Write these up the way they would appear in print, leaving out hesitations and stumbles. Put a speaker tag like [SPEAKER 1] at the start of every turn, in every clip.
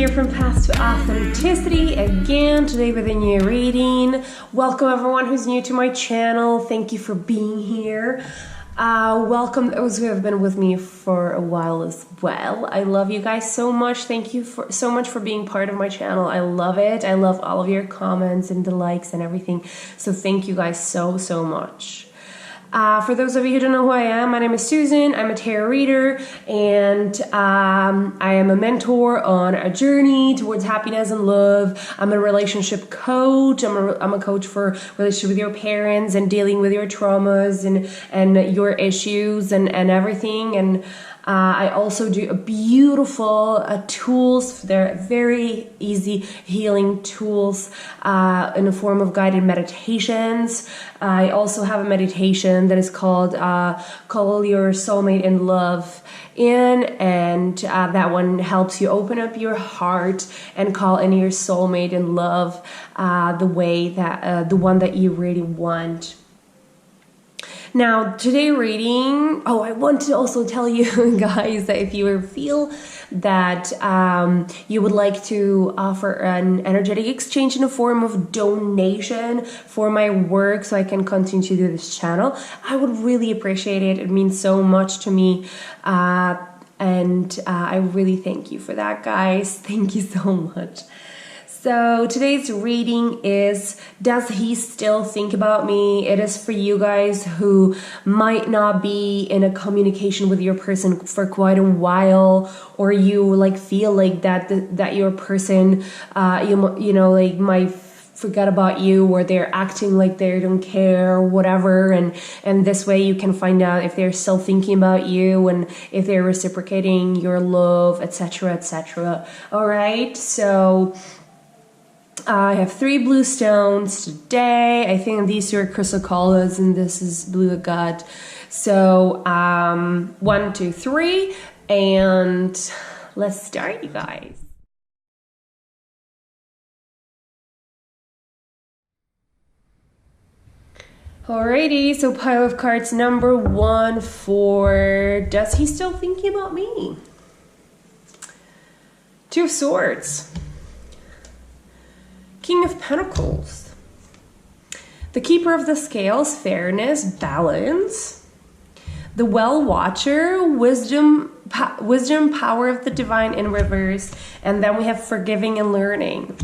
[SPEAKER 1] here from Path to Authenticity again, today with a new reading. Welcome everyone who's new to my channel. Thank you for being here. Welcome those who have been with me for a while as well. I love you guys so much. Thank you so much for being part of my channel. I love it. I love all of your comments and the likes and everything. So thank you guys so much. For those of you who don't know who I am, my name is Susan. I'm a tarot reader, and I am a mentor on a journey towards happiness and love. I'm a relationship coach. I'm a coach for relationship with your parents and dealing with your traumas and your issues and everything. And I also do beautiful tools. They're very easy healing tools in the form of guided meditations. I also have a meditation that is called Call Your Soulmate in Love In, and that one helps you open up your heart and call in your soulmate in love the way that the one that you really want. Now, today reading, I want to also tell you guys that if you feel that you would like to offer an energetic exchange in a form of donation for my work so I can continue to do this channel, I would really appreciate it. It means so much to me. And I really thank you for that, guys. Thank you so much. So today's reading is, does he still think about me? It is for you guys who might not be in a communication with your person for quite a while, or you feel like that your person might forget about you, or they're acting like they don't care or whatever, and this way you can find out if they're still thinking about you and if they're reciprocating your love, etc., etc. All right, so I have 3 blue stones today. I think these are chrysocollars and this is blue agate. So 1, 2, 3, and let's start, you guys. Alrighty, so pile of cards number 1 for, does he still thinking about me? 2 of Swords. King of Pentacles, the Keeper of the Scales, fairness, balance, the Well Watcher, wisdom, power of the divine in reverse, and then we have forgiving and learning.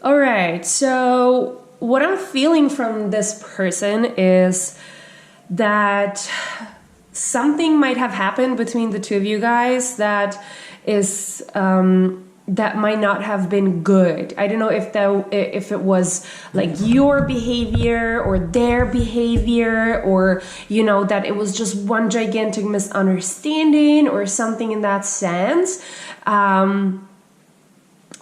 [SPEAKER 1] All right, so what I'm feeling from this person is that something might have happened between the two of you guys that is that might not have been good. I don't know if it was like your behavior or their behavior, or that it was just one gigantic misunderstanding or something in that sense,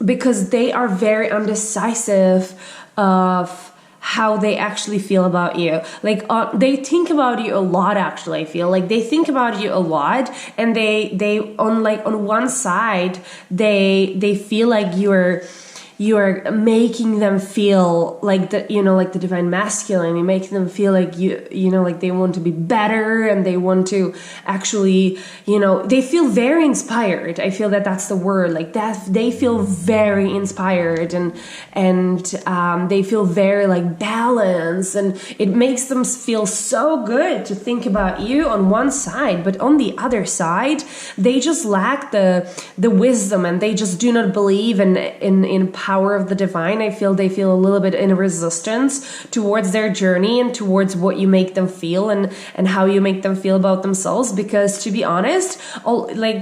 [SPEAKER 1] because they are very undecisive of how they actually feel about you. They think about you a lot, actually. I feel like they think about you a lot, and they on one side they feel like you're making them feel like the divine masculine. You make them feel like like they want to be better, and they want to actually, they feel very inspired. I feel that that's the word, like that. They feel very inspired, and they feel very balanced, and it makes them feel so good to think about you on one side, but on the other side, they just lack the wisdom, and they just do not believe in power of the divine. I feel they feel a little bit in resistance towards their journey and towards what you make them feel and how you make them feel about themselves, because to be honest,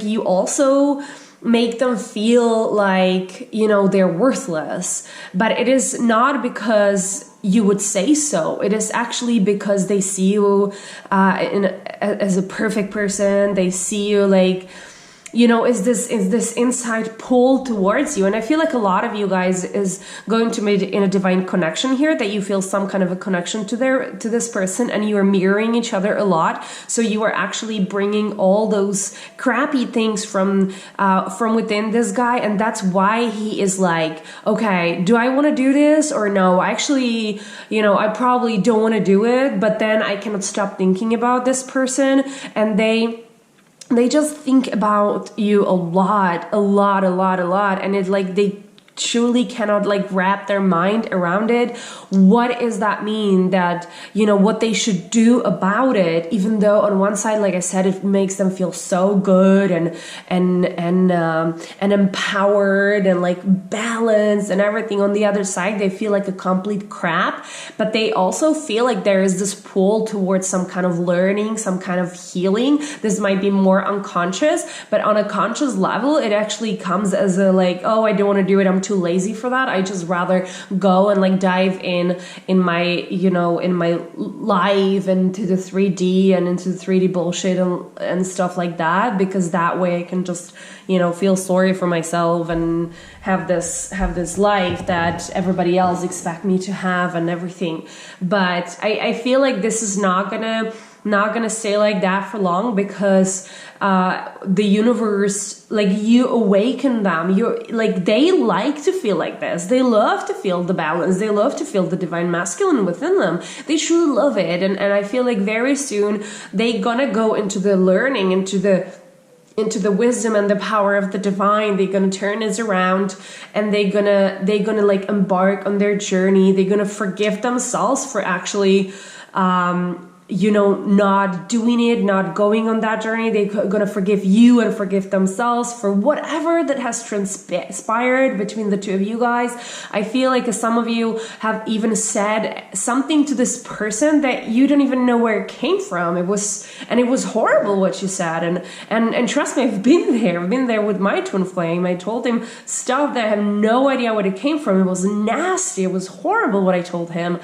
[SPEAKER 1] you also make them feel like they're worthless, but it is not because you would say so. It is actually because they see you as a perfect person. They see you is this inside pull towards you. And I feel like a lot of you guys is going to be in a divine connection here, that you feel some kind of a connection to this person, and you are mirroring each other a lot. So you are actually bringing all those crappy things from within this guy, and that's why he is like, okay, do I want to do this or no? Actually, I probably don't want to do it, but then I cannot stop thinking about this person, and they they just think about you a lot, and it's like they truly cannot like wrap their mind around it. What does that mean? That, you know, what they should do about it, even though on one side, like I said, it makes them feel so good and empowered and like balanced and everything. On the other side, they feel like a complete crap, but they also feel like there is this pull towards some kind of learning, some kind of healing. This might be more unconscious, but on a conscious level, it actually comes as a like, oh, I don't want to do it, I'm too lazy for that. I just rather go and like dive in my, you know, in my life into the 3D and into the 3D bullshit and stuff like that, because that way I can just, you know, feel sorry for myself and have this life that everybody else expect me to have and everything. But I feel like this is not gonna stay like that for long, because the universe, like, you awaken them. You're like, they like to feel like this. They love to feel the balance. They love to feel the divine masculine within them. They truly love it. And I feel like very soon they gonna go into the learning, into the wisdom and the power of the divine. They're gonna turn this around, and they're gonna like embark on their journey. They're gonna forgive themselves for actually you know, not doing it, not going on that journey. They're gonna forgive you and forgive themselves for whatever that has transpired between the two of you guys. I feel like some of you have even said something to this person that you don't even know where it came from. It was horrible what you said, and trust me, I've been there with my twin flame. I told him stuff that I have no idea where it came from. It was nasty. It was horrible what I told him.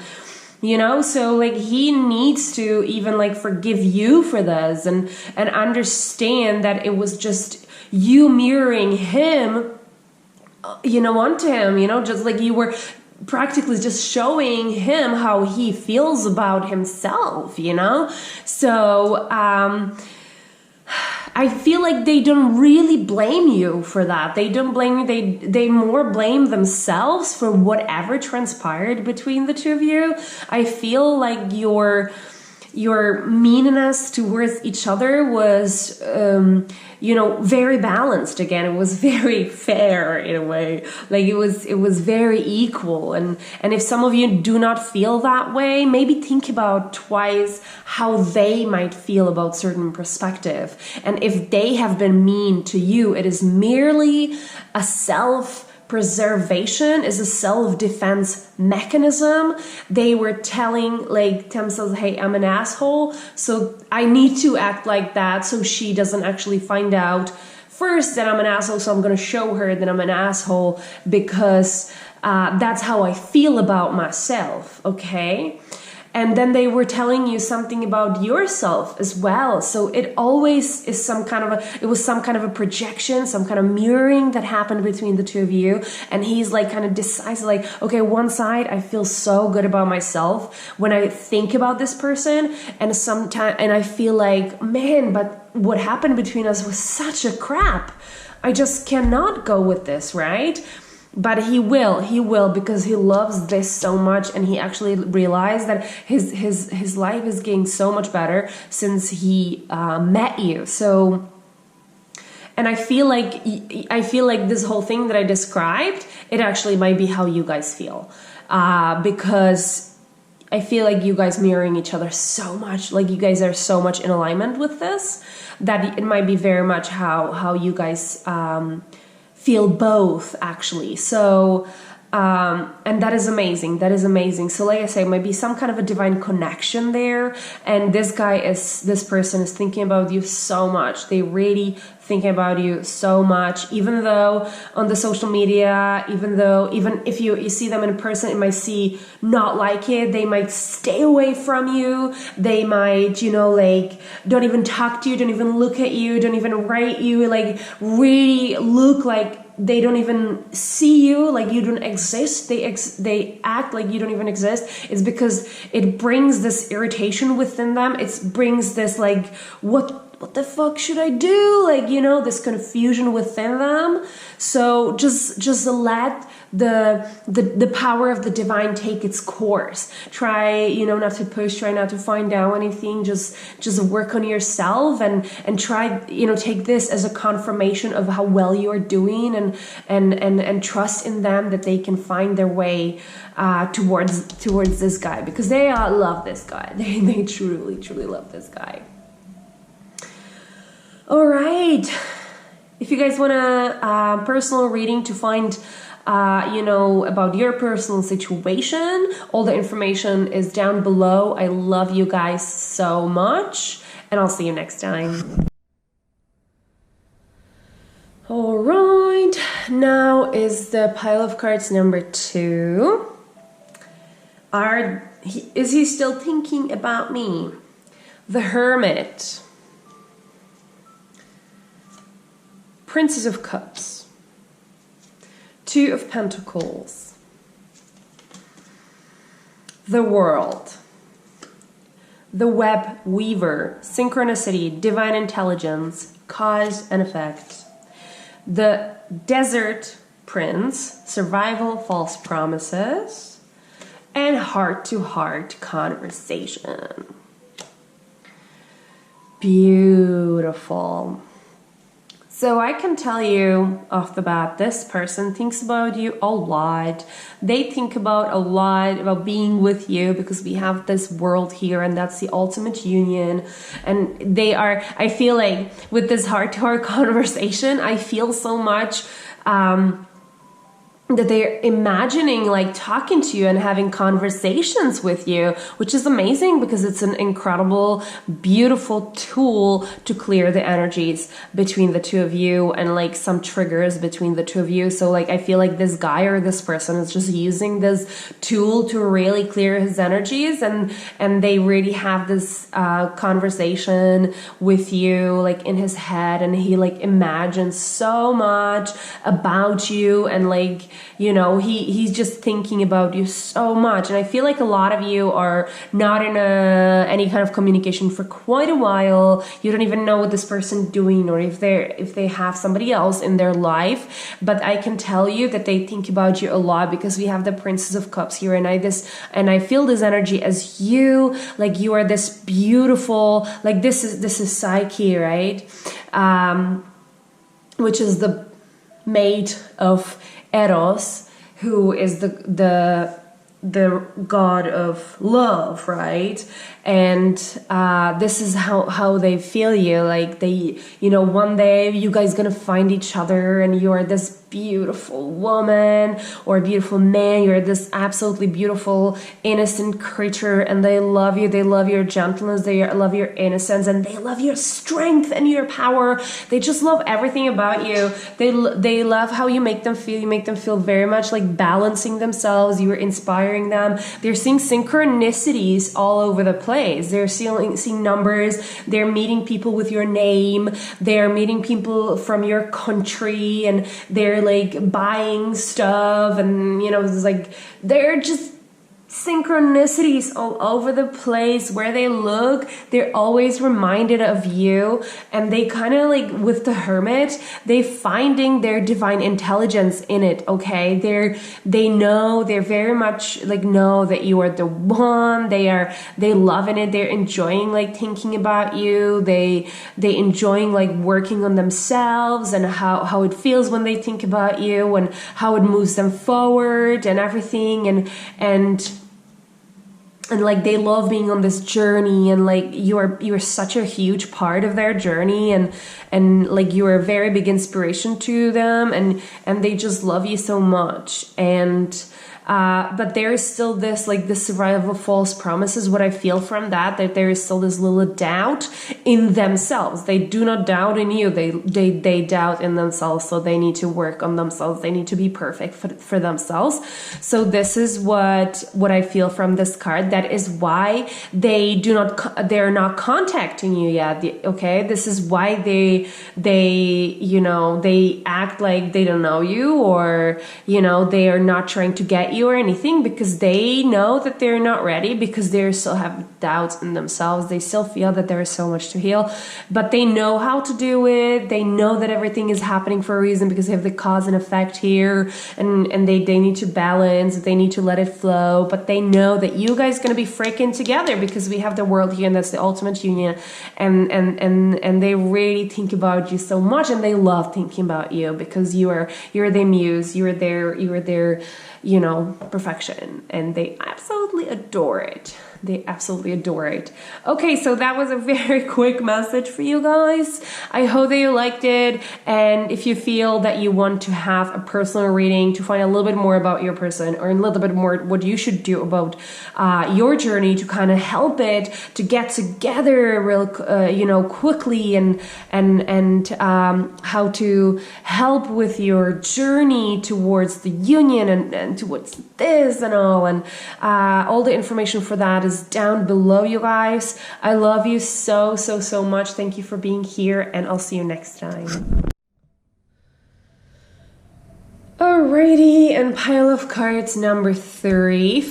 [SPEAKER 1] You know, so like he needs to even like forgive you for this and understand that it was just you mirroring him, you know, onto him, you know, just like you were practically just showing him how he feels about himself, you know? So, I feel like they don't really blame you for that. They don't blame you. They more blame themselves for whatever transpired between the two of you. I feel like your meanness towards each other was, you know, very balanced. Again, it was very fair in a way. Like it was very equal. And if some of you do not feel that way, maybe think about twice how they might feel about certain perspective. And if they have been mean to you, it is merely a self-preservation, is a self-defense mechanism. They were telling like themselves, hey, I'm an asshole, so I need to act like that so she doesn't actually find out first that I'm an asshole, so I'm going to show her that I'm an asshole because that's how I feel about myself, okay? And then they were telling you something about yourself as well. So it always is some kind of a projection, some kind of mirroring that happened between the two of you. And he's like kind of decides like, okay, one side, I feel so good about myself when I think about this person. And I feel like, man, but what happened between us was such a crap. I just cannot go with this, right? But he will because he loves this so much, and he actually realized that his life is getting so much better since he met you. So, and I feel like this whole thing that I described, it actually might be how you guys feel, because I feel like you guys mirroring each other so much, like you guys are so much in alignment with this, that it might be very much how you guys feel both, actually. So and that is amazing. So like I say, maybe some kind of a divine connection there, and this person is thinking about you so much. They really thinking about you so much, even though on the social media, even if you see them in person, it might see not like it. They might stay away from you. They might, you know, like don't even talk to you, don't even look at you, don't even write you, like really look like they don't even see you, like you don't exist. They act like you don't even exist. It's because it brings this irritation within them. It brings this like, what what the fuck should I do? Like, you know, this confusion within them. So just let the power of the divine take its course. Try, you know, not to push, try not to find out anything, just work on yourself and try, you know, take this as a confirmation of how well you're doing and trust in them that they can find their way towards this guy, because they love this guy. They truly love this guy. All right. If you guys want a personal reading to find, you know, about your personal situation, all the information is down below. I love you guys so much, and I'll see you next time. All right. Now is the pile of cards number 2. Is he still thinking about me? The Hermit. Princess of Cups, 2 of Pentacles, the World, the Web Weaver, Synchronicity, Divine Intelligence, Cause and Effect, the Desert Prince, Survival, False Promises, and Heart-to-Heart Conversation. Beautiful. So I can tell you off the bat, this person thinks about you a lot. They think about a lot about being with you, because we have this world here and that's the ultimate union. And they are, I feel like with this heart-to-heart conversation, I feel so much that they're imagining like talking to you and having conversations with you, which is amazing because it's an incredible, beautiful tool to clear the energies between the two of you and like some triggers between the two of you. So like, I feel like this guy or this person is just using this tool to really clear his energies, and they really have this conversation with you like in his head, and he like imagines so much about you, and like, you know, he's just thinking about you so much. And I feel like a lot of you are not in any kind of communication for quite a while. You don't even know what this person's doing, or if they have somebody else in their life. But I can tell you that they think about you a lot, because we have the Princess of Cups here, and I feel this energy as you, like you are this beautiful, like this is Psyche, right? Which is the mate of Eros, who is the god of love, right? And this is how they feel you, like they, you know, one day you guys gonna find each other and you're this beautiful woman or a beautiful man, you're this absolutely beautiful innocent creature, and they love you, they love your gentleness, they love your innocence, and they love your strength and your power. They just love everything about you. They love how you make them feel. You make them feel very much like balancing themselves. You're inspiring them. They're seeing synchronicities all over the place. They're seeing numbers. They're meeting people with your name. They're meeting people from your country, and they're like buying stuff, and you know, it's like they're just synchronicities all over the place. Where they look, they're always reminded of you. And they kind of like, with the Hermit, they finding their divine intelligence in it. Okay, they know, they're very much like know that you are the one. They loving it. They're enjoying like thinking about you. They enjoying like working on themselves and how it feels when they think about you, and how it moves them forward and everything, and like they love being on this journey, and like you're such a huge part of their journey, and like you're a very big inspiration to them, and they just love you so much. And but there is still this like the survival of false promises. What I feel from that there is still this little doubt in themselves. They do not doubt in you. They doubt in themselves. So they need to work on themselves. They need to be perfect for themselves. So this is what I feel from this card. That is why they're not contacting you yet. Okay, this is why they you know, they act like they don't know you, or you know, they are not trying to get you you or anything, because they know that they're not ready, because they still have doubts in themselves. They still feel that there is so much to heal, but they know how to do it. They know that everything is happening for a reason, because they have the cause and effect here, and they need to balance, they need to let it flow. But they know that you guys going to be freaking together, because we have the world here, and that's the ultimate union, and they really think about you so much, and they love thinking about you, because you're their muse, you're their perfection, and they absolutely adore it. They absolutely adore it. Okay, so that was a very quick message for you guys. I hope that you liked it. And if you feel that you want to have a personal reading to find a little bit more about your person, or a little bit more what you should do about your journey to kind of help it to get together real, quickly, and how to help with your journey towards the union and towards this and all the information for that is down below, you guys. I love you so much. Thank you for being here, and I'll see you next time. Alrighty, and pile of cards number 3.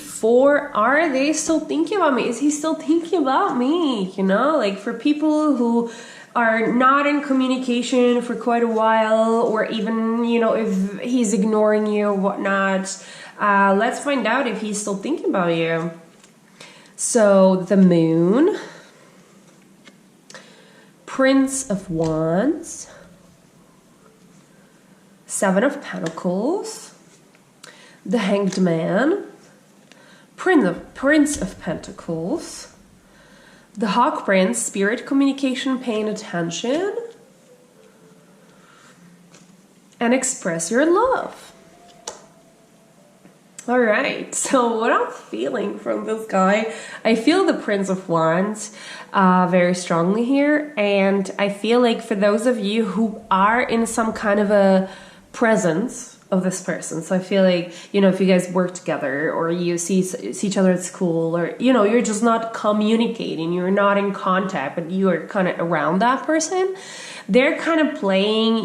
[SPEAKER 1] Are they still thinking about me? Is he still thinking about me? Like for people who are not in communication for quite a while, or even, if he's ignoring you or whatnot, let's find out if he's still thinking about you. So the Moon, Prince of Wands, 7 of Pentacles, the Hanged Man, Prince of Pentacles, the Hawk Prince, Spirit Communication, Paying Attention, and Express Your Love. All right, so what I'm feeling from this guy, I feel the Prince of Wands very strongly here. And I feel like for those of you who are in some kind of a presence of this person, so I feel like, if you guys work together, or you see each other at school, or, you're just not communicating, you're not in contact, but you are kind of around that person, they're kind of playing,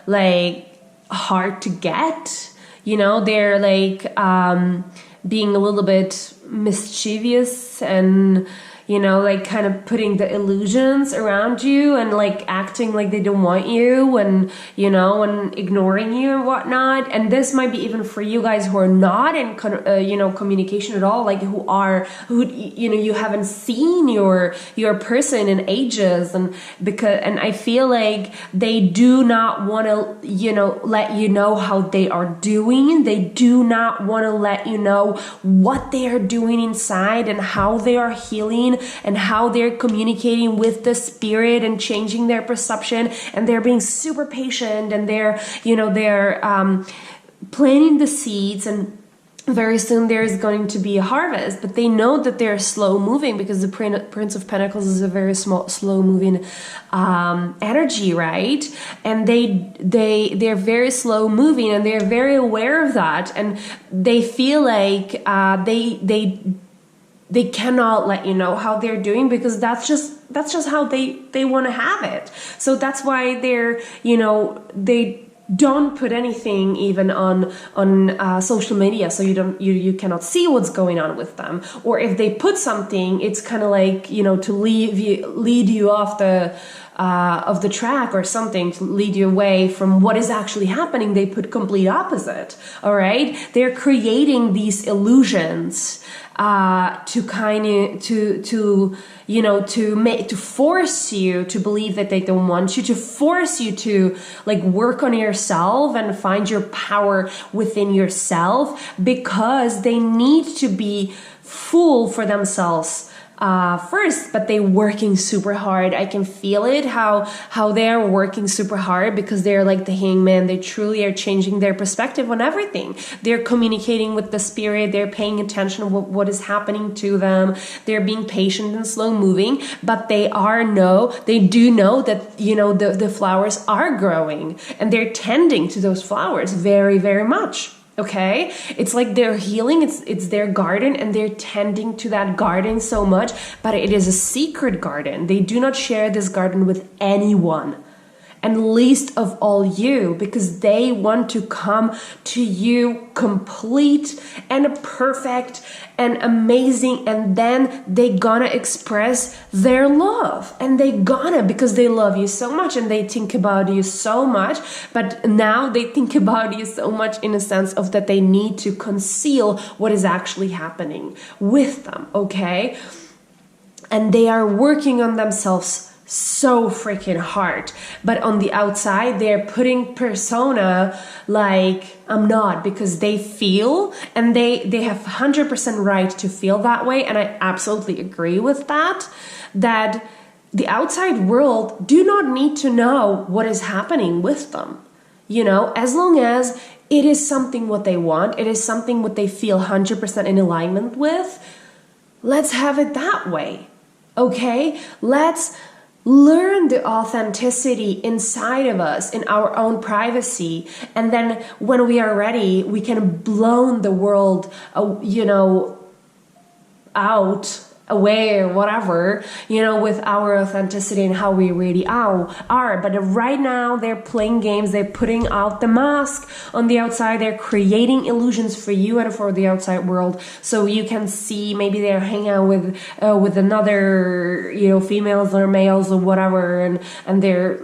[SPEAKER 1] like hard to get. They're like being a little bit mischievous, and like kind of putting the illusions around you, and like acting like they don't want you, and and ignoring you and whatnot. And this might be even for you guys who are not in communication at all, like who you haven't seen your person in ages, and I feel like they do not want to let you know how they are doing. They do not want to let you know what they are doing inside, and how they are healing, and how they're communicating with the spirit and changing their perception. And they're being super patient, and they're planting the seeds, and very soon there's going to be a harvest. But they know that they're slow moving, because the Prince of Pentacles is a very slow moving energy, right? And they're very slow moving, and they're very aware of that, and they feel like they cannot let you know how they're doing, because that's just how they want to have it. So that's why they don't put anything even on social media, so you cannot see what's going on with them. Or if they put something, it's kind of like to lead you off the track, or something, to lead you away from what is actually happening. They put complete opposite. All right, they're creating these illusions to force you to believe that they don't want you, to force you to like work on yourself and find your power within yourself, because they need to be full for themselves first, but they're working super hard. I can feel it, how they are working super hard, because they're like the hangman. They truly are changing their perspective on everything. They're communicating with the spirit. They're paying attention to what is happening to them. They're being patient and slow moving, but they do know that, the flowers are growing, and they're tending to those flowers very, very much. Okay, it's like they're healing, it's their garden, and they're tending to that garden so much, but it is a secret garden. They do not share this garden with anyone. and least of all you, because they want to come to you complete and perfect and amazing, and then they gonna express their love, and they gonna, because they love you so much and they think about you so much, but now they think about you so much in a sense of that they need to conceal what is actually happening with them, okay? And they are working on themselves so freaking hard, but on the outside they're putting persona like I'm not, because they feel, and they have 100% right to feel that way, and I absolutely agree with that the outside world do not need to know what is happening with them, you know, as long as it is something what they want, it is something what they feel 100% in alignment with. Let's have it that way, okay? Let's learn the authenticity inside of us in our own privacy, and then when we are ready, we can blow the world, you know, out, away, or whatever, you know, with our authenticity and how we really are. But right now they're playing games, they're putting out the mask on the outside, they're creating illusions for you and for the outside world, so you can see maybe they're hanging out with another, you know, females or males or whatever, and they're,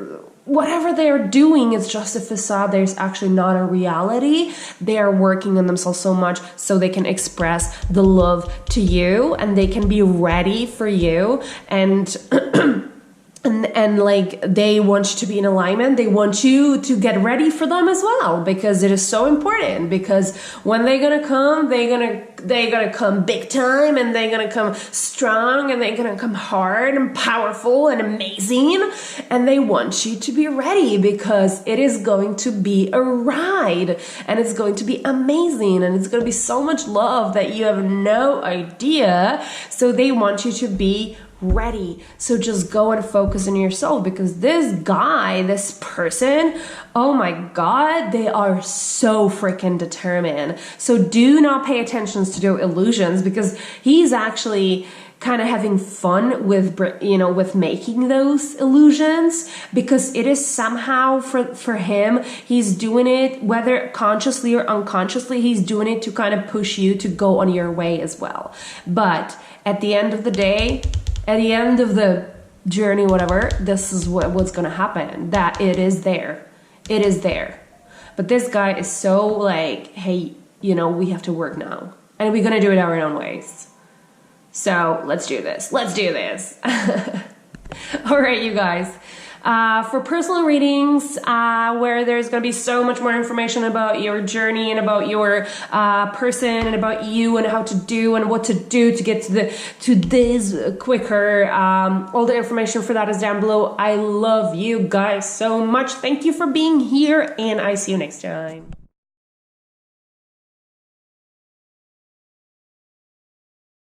[SPEAKER 1] whatever they're doing is just a facade. There's actually not a reality. They are working on themselves so much so they can express the love to you, and they can be ready for you, and and like they want you to be in alignment. They want you to get ready for them as well, because it is so important, because when they're gonna come, they're gonna come big time, and they're gonna come strong, and they're gonna come hard and powerful and amazing, and they want you to be ready, because it is going to be a ride, and it's going to be amazing, and it's going to be so much love that you have no idea. So they want you to be ready. So just go and focus on yourself, because this guy, this person, oh my God, they are so freaking determined. So do not pay attention to their illusions, because he's actually kind of having fun with, you know, with making those illusions, because it is somehow for him, he's doing it, whether consciously or unconsciously, he's doing it to kind of push you to go on your way as well. But at the end of the day, at the end of the journey, whatever, this is what's going to happen, that it is there. It is there. But this guy is so like, hey, you know, we have to work now, and we're going to do it our own ways. So let's do this. Let's do this. All right, you guys. For personal readings, where there's going to be so much more information about your journey and about your person and about you and how to do and what to do to get to this quicker. All the information for that is down below. I love you guys so much. Thank you for being here, and I see you next time.